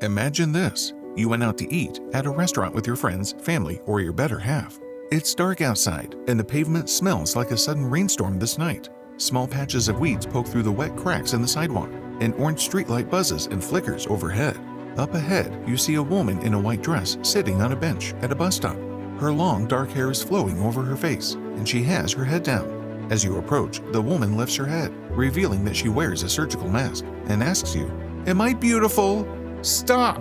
Imagine this. You went out to eat at a restaurant with your friends, family, or your better half. It's dark outside, and the pavement smells like a sudden rainstorm this night. Small patches of weeds poke through the wet cracks in the sidewalk. An orange streetlight buzzes and flickers overhead. Up ahead, you see a woman in a white dress sitting on a bench at a bus stop. Her long, dark hair is flowing over her face, and she has her head down. As you approach, the woman lifts her head, revealing that she wears a surgical mask, and asks you, "Am I beautiful?" Stop!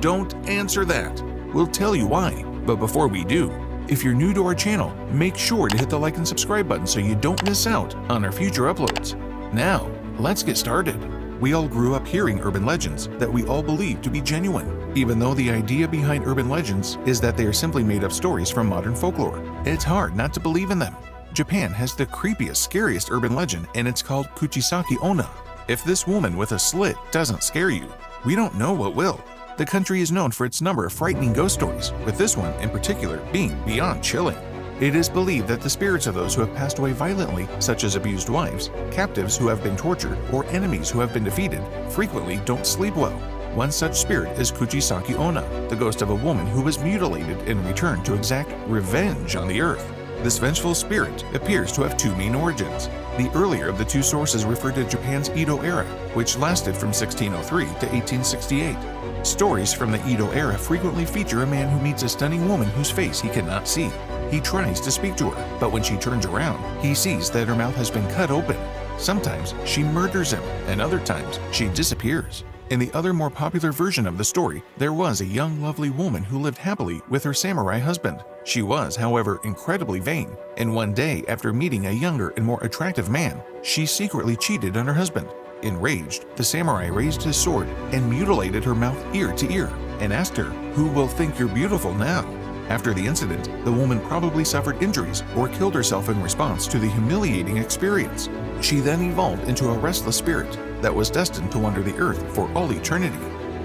Don't answer that. We'll tell you why. But before we do, if you're new to our channel, make sure to hit the like and subscribe button so you don't miss out on our future uploads. Now, let's get started. We all grew up hearing urban legends that we all believe to be genuine, even though the idea behind urban legends is that they are simply made up stories from modern folklore. It's hard not to believe in them. Japan has the creepiest, scariest urban legend, and it's called Kuchisake Onna. If this woman with a slit doesn't scare you, we don't know what will. The country is known for its number of frightening ghost stories, with this one in particular being beyond chilling. It is believed that the spirits of those who have passed away violently, such as abused wives, captives who have been tortured, or enemies who have been defeated, frequently don't sleep well. One such spirit is Kuchisake Onna, the ghost of a woman who was mutilated and returned to exact revenge on the earth. This vengeful spirit appears to have two main origins. The earlier of the two sources refer to Japan's Edo era, which lasted from 1603 to 1868. Stories from the Edo era frequently feature a man who meets a stunning woman whose face he cannot see. He tries to speak to her, but when she turns around, he sees that her mouth has been cut open. Sometimes she murders him, and other times she disappears. In the other more popular version of the story, there was a young lovely woman who lived happily with her samurai husband. She was, however, incredibly vain, and one day after meeting a younger and more attractive man, she secretly cheated on her husband. Enraged, the samurai raised his sword and mutilated her mouth ear to ear, and asked her, "Who will think you're beautiful now?" After the incident, the woman probably suffered injuries or killed herself in response to the humiliating experience. She then evolved into a restless spirit that was destined to wander the earth for all eternity.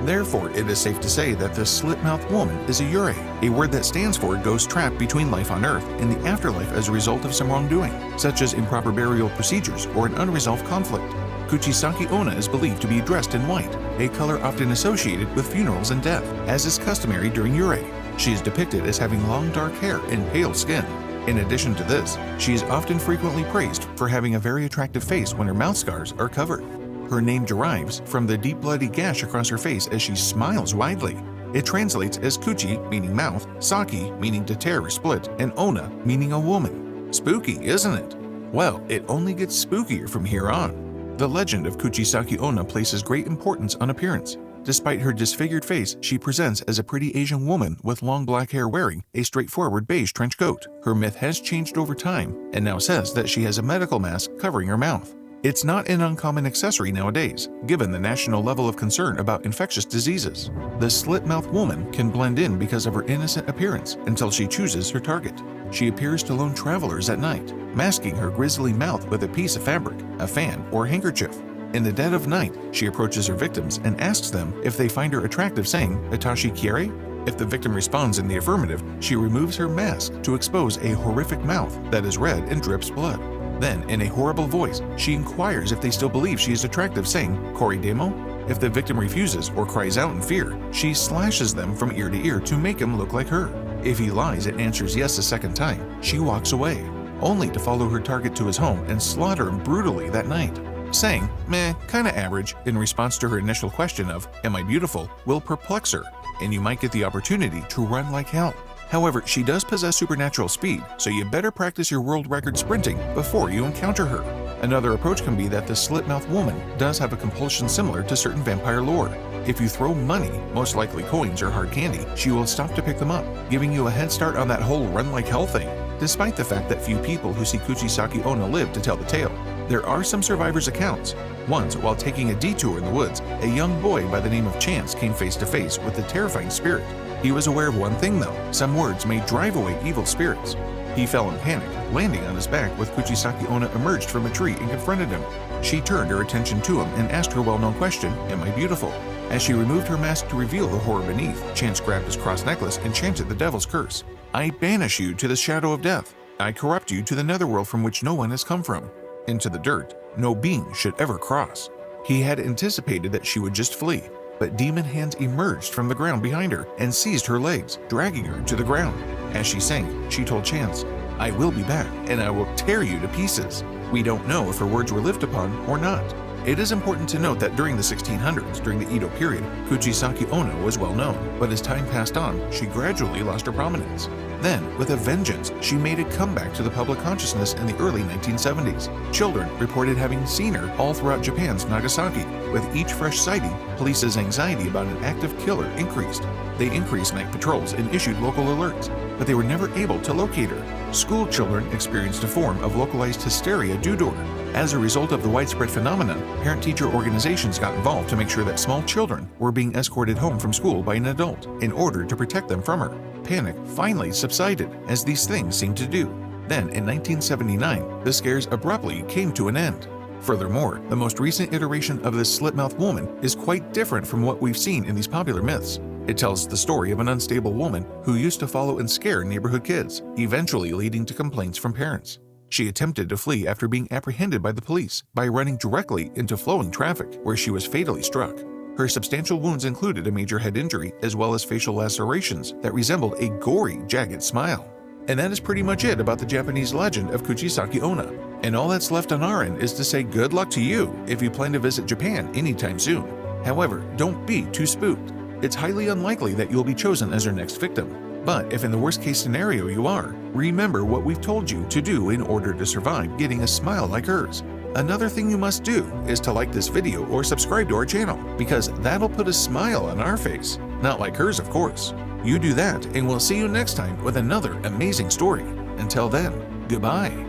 Therefore, it is safe to say that this slit-mouthed woman is a 𝐥𝐤𝐤, a word that stands for ghost trapped between life on earth and the afterlife as a result of some wrongdoing, such as improper burial procedures or an unresolved conflict. Kuchisake Onna is believed to be dressed in white, a color often associated with funerals and death, as is customary during 𝐥𝐤𝐤. She is depicted as having long dark hair and pale skin. In addition to this, she is often frequently praised for having a very attractive face when her mouth scars are covered. Her name derives from the deep bloody gash across her face as she smiles widely. It translates as Kuchi, meaning mouth, Sake, meaning to tear or split, and Onna, meaning a woman. Spooky, isn't it? Well, it only gets spookier from here on. The legend of Kuchisake Onna places great importance on appearance. Despite her disfigured face, she presents as a pretty Asian woman with long black hair wearing a straightforward beige trench coat. Her myth has changed over time and now says that she has a medical mask covering her mouth. It's not an uncommon accessory nowadays, given the national level of concern about infectious diseases. The slit-mouthed woman can blend in because of her innocent appearance until she chooses her target. She appears to lone travelers at night, masking her grisly mouth with a piece of fabric, a fan, or handkerchief. In the dead of night, she approaches her victims and asks them if they find her attractive, saying, "Atashi kiare?" If the victim responds in the affirmative, she removes her mask to expose a horrific mouth that is red and drips blood. Then, in a horrible voice, she inquires if they still believe she is attractive, saying, "Koridemo?" If the victim refuses or cries out in fear, she slashes them from ear to ear to make him look like her. If he lies and answers yes a second time, she walks away, only to follow her target to his home and slaughter him brutally that night. Saying, "Meh, kinda average," in response to her initial question of, "Am I beautiful?" will perplex her, and you might get the opportunity to run like hell. However, she does possess supernatural speed, so you better practice your world record sprinting before you encounter her. Another approach can be that the slit-mouthed woman does have a compulsion similar to certain vampire lore. If you throw money, most likely coins or hard candy, she will stop to pick them up, giving you a head start on that whole run like hell thing. Despite the fact that few people who see Kuchisake Onna live to tell the tale, there are some survivors' accounts. Once, while taking a detour in the woods, a young boy by the name of Chance came face to face with the terrifying spirit. He was aware of one thing though: some words may drive away evil spirits. He fell in panic, landing on his back with Kuchisake Onna emerged from a tree and confronted him. She turned her attention to him and asked her well-known question, "Am I beautiful?" As she removed her mask to reveal the horror beneath, Chance grabbed his cross necklace and chanted the devil's curse. "I banish you to the shadow of death. I corrupt you to the netherworld from which no one has come from. Into the dirt no being should ever cross." He had anticipated that she would just flee. but demon hands emerged from the ground behind her and seized her legs, dragging her to the ground. As she sank, she told Chance, "I will be back, and I will tear you to pieces." We don't know if her words were lived upon or not. It is important to note that during the 1600s, during the Edo period, Kuchisake Onna was well known, but as time passed on, she gradually lost her prominence. Then, with a vengeance, she made a comeback to the public consciousness in the early 1970s. Children reported having seen her all throughout Japan's Nagasaki. With each fresh sighting, police's anxiety about an active killer increased. They increased night patrols and issued local alerts, but they were never able to locate her. School children experienced a form of localized hysteria due to her. As a result of the widespread phenomenon, parent-teacher organizations got involved to make sure that small children were being escorted home from school by an adult in order to protect them from her. Panic finally subsided, as these things seem to do. Then, in 1979, the scares abruptly came to an end. Furthermore, the most recent iteration of this slit-mouthed woman is quite different from what we've seen in these popular myths. It tells the story of an unstable woman who used to follow and scare neighborhood kids, eventually leading to complaints from parents. She attempted to flee after being apprehended by the police by running directly into flowing traffic, where she was fatally struck. Her substantial wounds included a major head injury as well as facial lacerations that resembled a gory, jagged smile. And that is pretty much it about the Japanese legend of Kuchisake Onna. And all that's left on our end is to say good luck to you if you plan to visit Japan anytime soon. However, don't be too spooked. It's highly unlikely that you'll be chosen as your next victim. But if in the worst case scenario you are, remember what we've told you to do in order to survive getting a smile like hers. Another thing you must do is to like this video or subscribe to our channel, because that'll put a smile on our face. Not like hers, of course. You do that, and we'll see you next time with another amazing story. Until then, goodbye.